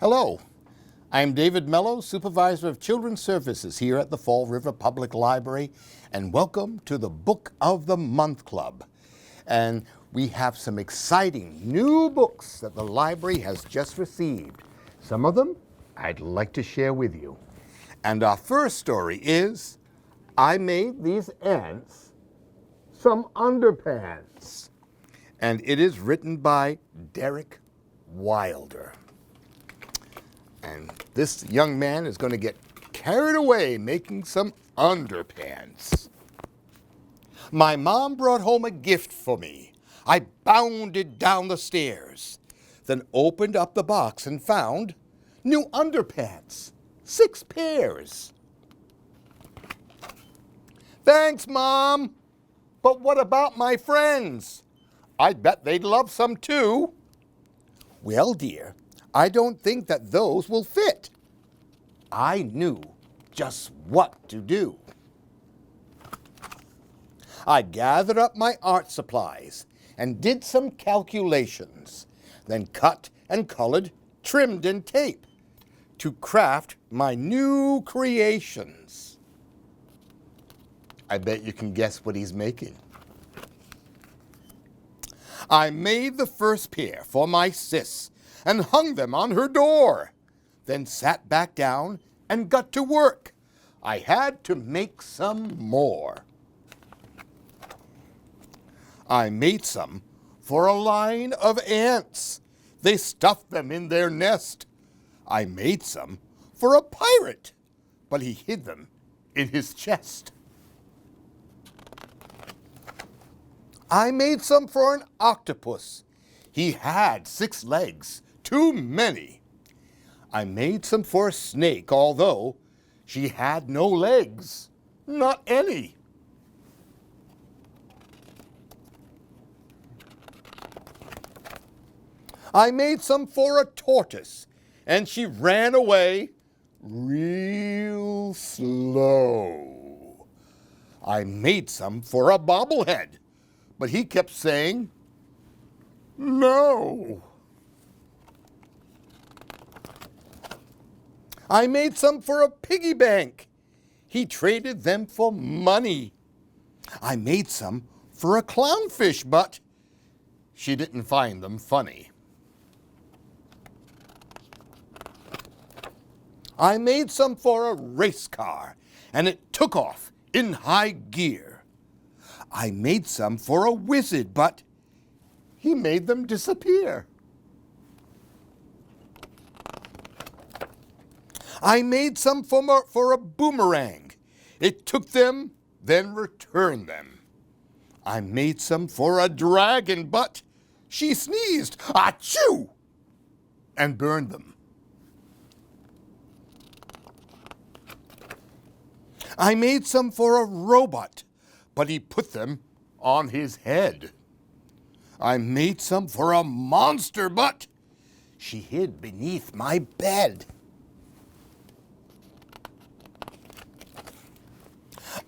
Hello, I'm David Mello, Supervisor of Children's Services here at the Fall River Public Library, and welcome to the Book of the Month Club. And we have some exciting new books that the library has just received. Some of them I'd like to share with you. And our first story is, I Made These Ants Some Underpants. And it is written by Derick Wilder. And this young man is going to get carried away making some underpants. My mom brought home a gift for me. I bounded down the stairs, then opened up the box and found new underpants, 6 pairs. Thanks, Mom. But what about my friends? I bet they'd love some too. Well, dear, I don't think that those will fit. I knew just what to do. I gathered up my art supplies and did some calculations, then cut and colored, trimmed and taped to craft my new creations. I bet you can guess what he's making. I made the first pair for my sis and hung them on her door, then sat back down and got to work. I had to make some more. I made some for a line of ants. They stuffed them in their nest. I made some for a pirate, but he hid them in his chest. I made some for an octopus. He had 6 legs, too many. I made some for a snake, although she had no legs, not any. I made some for a tortoise, and she ran away real slow. I made some for a bobblehead, but he kept saying, no. I made some for a piggy bank. He traded them for money. I made some for a clownfish, but she didn't find them funny. I made some for a race car, and it took off in high gear. I made some for a wizard, but he made them disappear. I made some for a boomerang. It took them, then returned them. I made some for a dragon, but she sneezed, achoo, and burned them. I made some for a robot, but he put them on his head. I made some for a monster, but she hid beneath my bed.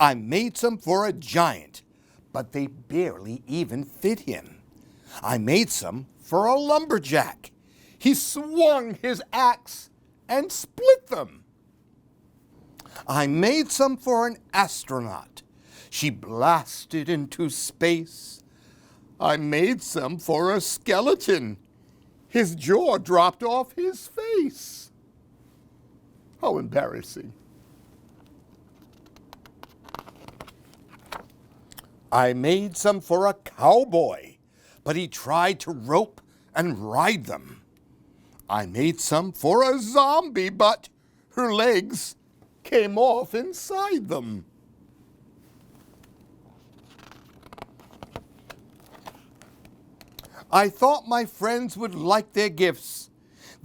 I made some for a giant, but they barely even fit him. I made some for a lumberjack. He swung his axe and split them. I made some for an astronaut. She blasted into space. I made some for a skeleton. His jaw dropped off his face. How embarrassing. I made some for a cowboy, but he tried to rope and ride them. I made some for a zombie, but her legs came off inside them. I thought my friends would like their gifts.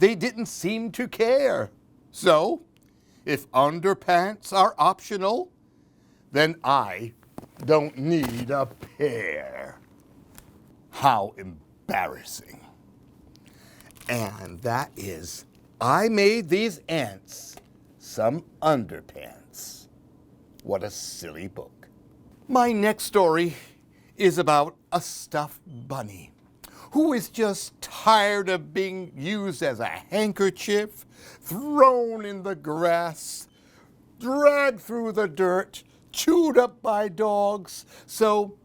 They didn't seem to care. So, if underpants are optional, then I don't need a pair. How embarrassing. And that is, I Made These Ants Some Underpants. What a silly book. My next story is about a stuffed bunny who is just tired of being used as a handkerchief, thrown in the grass, dragged through the dirt, chewed up by dogs. So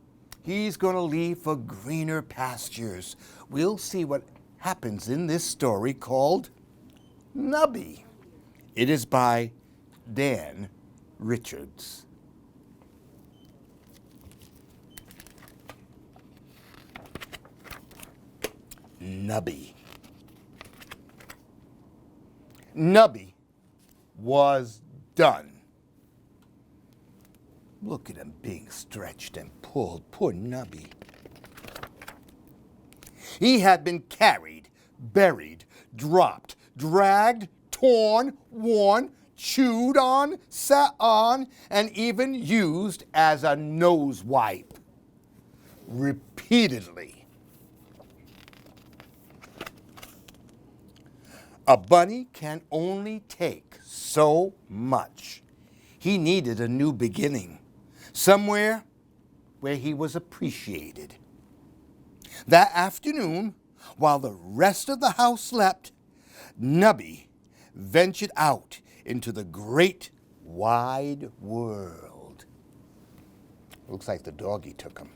he's going to leave for greener pastures. We'll see what happens in this story called Nubby. It is by Dan Richards. Nubby. Nubby was done. Look at him being stretched and pulled. Poor Nubby. He had been carried, buried, dropped, dragged, torn, worn, chewed on, sat on, and even used as a nose wipe. Repeatedly. A bunny can only take so much. He needed a new beginning, somewhere where he was appreciated. That afternoon, while the rest of the house slept, Nubby ventured out into the great wide world. Looks like the doggy took him.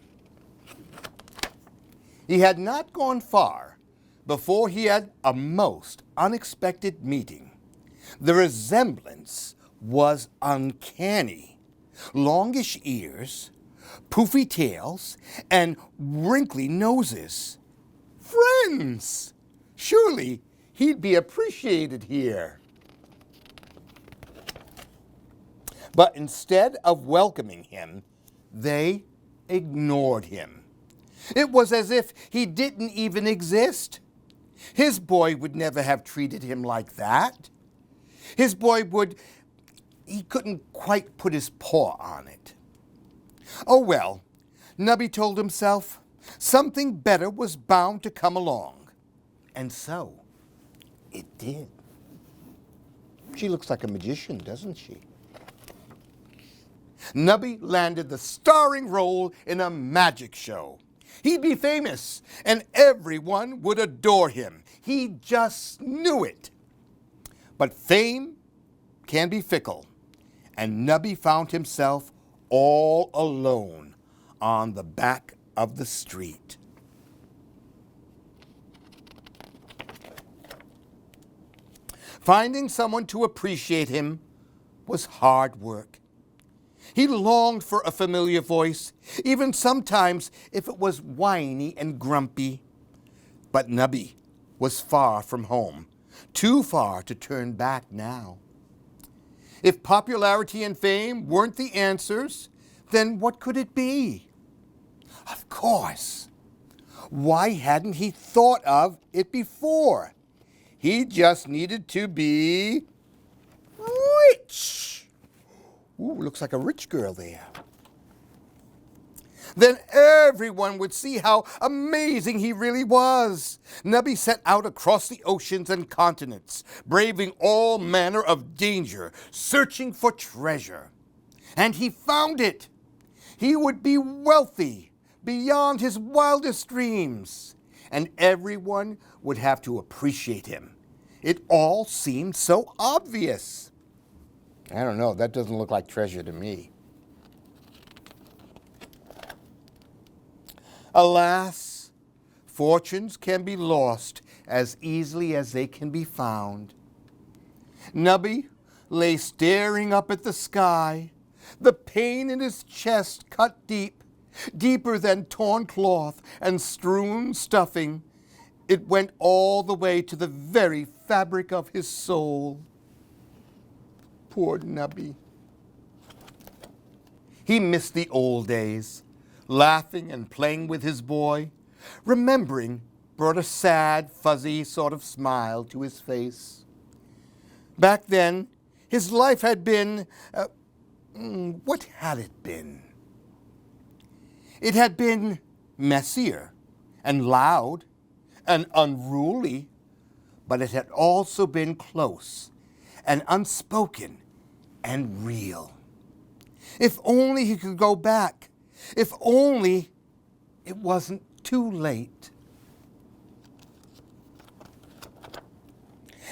He had not gone far before he had a most unexpected meeting. The resemblance was uncanny. Longish ears, poofy tails, and wrinkly noses. Friends! Surely he'd be appreciated here. But instead of welcoming him, they ignored him. It was as if he didn't even exist. His boy would never have treated him like that. His boy he couldn't quite put his paw on it. Oh well, Nubby told himself, something better was bound to come along. And so it did. She looks like a magician, doesn't she? Nubby landed the starring role in a magic show. He'd be famous, and everyone would adore him. He just knew it. But fame can be fickle, and Nubby found himself all alone on the back of the street. Finding someone to appreciate him was hard work. He longed for a familiar voice, even sometimes if it was whiny and grumpy. But Nubby was far from home, too far to turn back now. If popularity and fame weren't the answers, then what could it be? Of course. Why hadn't he thought of it before? He just needed to be rich. Ooh, looks like a rich girl there. Then everyone would see how amazing he really was. Nubby set out across the oceans and continents, braving all manner of danger, searching for treasure. And he found it. He would be wealthy beyond his wildest dreams, and everyone would have to appreciate him. It all seemed so obvious. I don't know, that doesn't look like treasure to me. Alas, fortunes can be lost as easily as they can be found. Nubby lay staring up at the sky, the pain in his chest cut deep, deeper than torn cloth and strewn stuffing. It went all the way to the very fabric of his soul. Poor Nubby. He missed the old days. Laughing and playing with his boy. Remembering brought a sad, fuzzy sort of smile to his face. Back then, his life had been, what had it been? It had been messier and loud and unruly, but it had also been close and unspoken and real. If only he could go back. If only it wasn't too late.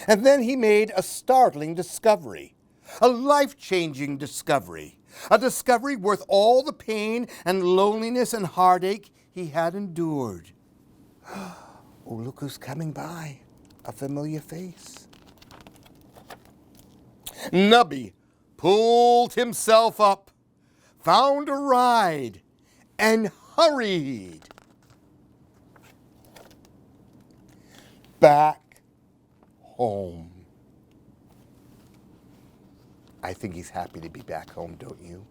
And then he made a startling discovery, a life-changing discovery, a discovery worth all the pain and loneliness and heartache he had endured. Oh, look who's coming by, a familiar face. Nubby pulled himself up, found a ride, and hurried back home. I think he's happy to be back home, don't you?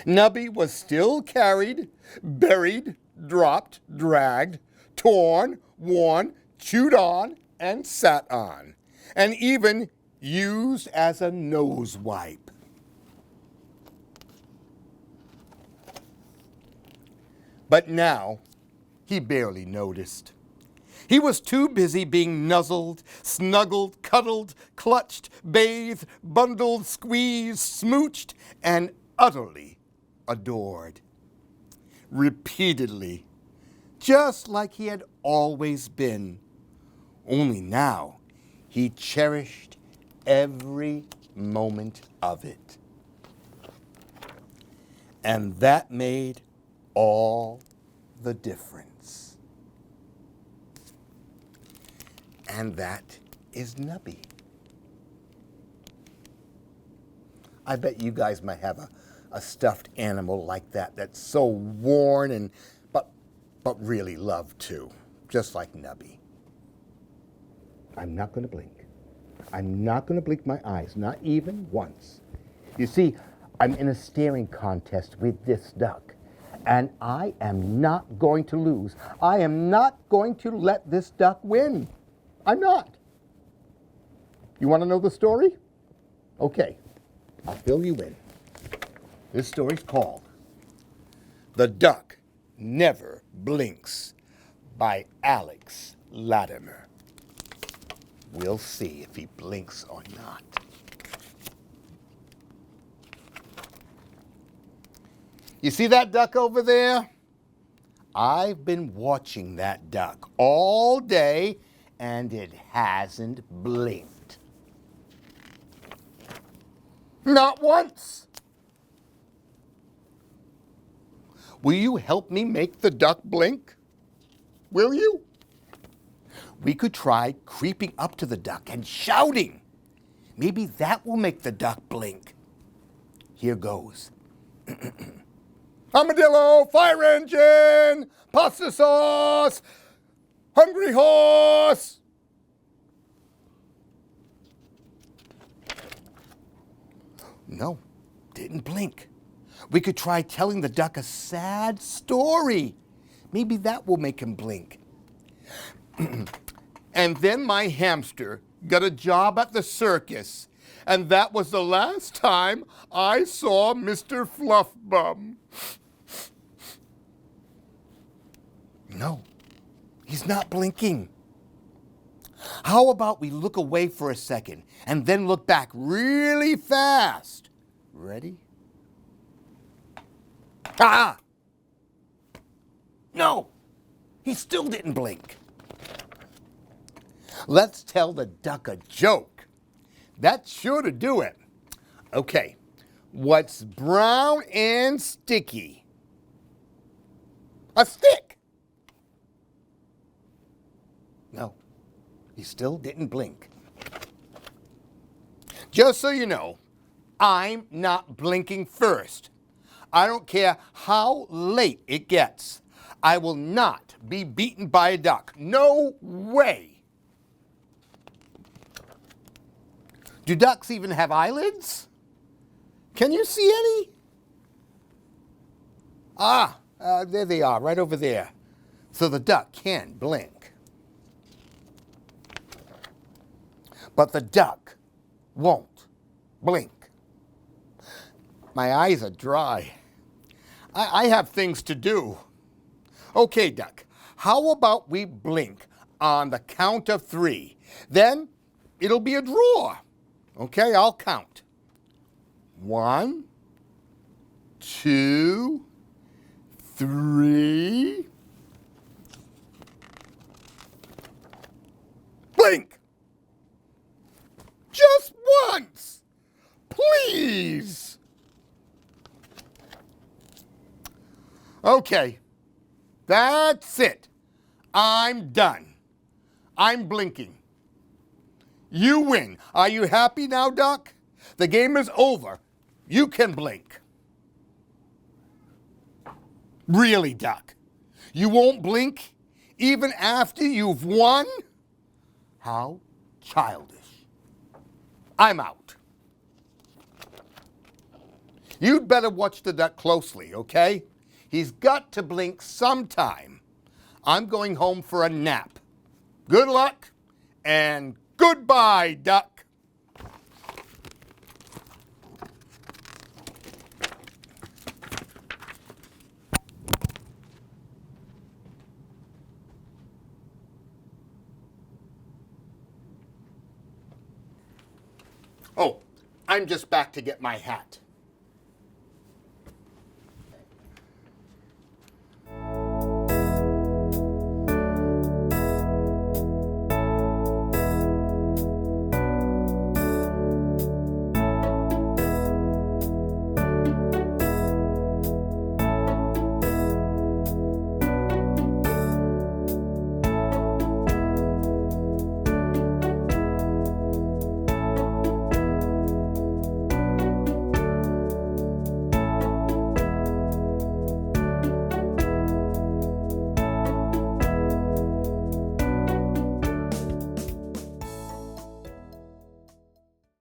Nubby was still carried, buried, dropped, dragged, torn, worn, chewed on, and sat on, and even used as a nose wipe. But now, he barely noticed. He was too busy being nuzzled, snuggled, cuddled, clutched, bathed, bundled, squeezed, smooched, and utterly adored. Repeatedly, just like he had always been. Only now, he cherished every moment of it. And that made all the difference. And that is Nubby. I bet you guys might have a stuffed animal like that that's so worn and but really loved too, just like Nubby. I'm not going to blink. I'm not going to blink my eyes, not even once. You see, I'm in a staring contest with this duck, and I am not going to lose. I am not going to let this duck win. I'm not. You want to know the story? Okay, I'll fill you in. This story's called The Duck Never Blinks by Alex Latimer. We'll see if he blinks or not. You see that duck over there? I've been watching that duck all day, and it hasn't blinked. Not once. Will you help me make the duck blink? Will you? We could try creeping up to the duck and shouting. Maybe that will make the duck blink. Here goes. Armadillo, fire engine, pasta sauce, hungry horse. No, didn't blink. We could try telling the duck a sad story. Maybe that will make him blink. And then my hamster got a job at the circus, and that was the last time I saw Mr. Fluffbum. No, he's not blinking. How about we look away for a second and then look back really fast? Ready? Ah! No, he still didn't blink. Let's tell the duck a joke. That's sure to do it. Okay, what's brown and sticky? A stick. No, he still didn't blink. Just so you know, I'm not blinking first. I don't care how late it gets. I will not be beaten by a duck. No way. Do ducks even have eyelids? Can you see any? There they are, right over there. So the duck can blink. But the duck won't blink. My eyes are dry. I have things to do. Okay, duck, how about we blink on the count of 3? Then it'll be a draw. Okay, I'll count. 1, 2, 3. Blink! Just once! Please! Okay, that's it. I'm done. I'm blinking. You win. Are you happy now, Duck? The game is over. You can blink. Really, Duck? You won't blink even after you've won? How childish. I'm out. You'd better watch the Duck closely, okay? He's got to blink sometime. I'm going home for a nap. Good luck and goodbye, Duck. Oh, I'm just back to get my hat.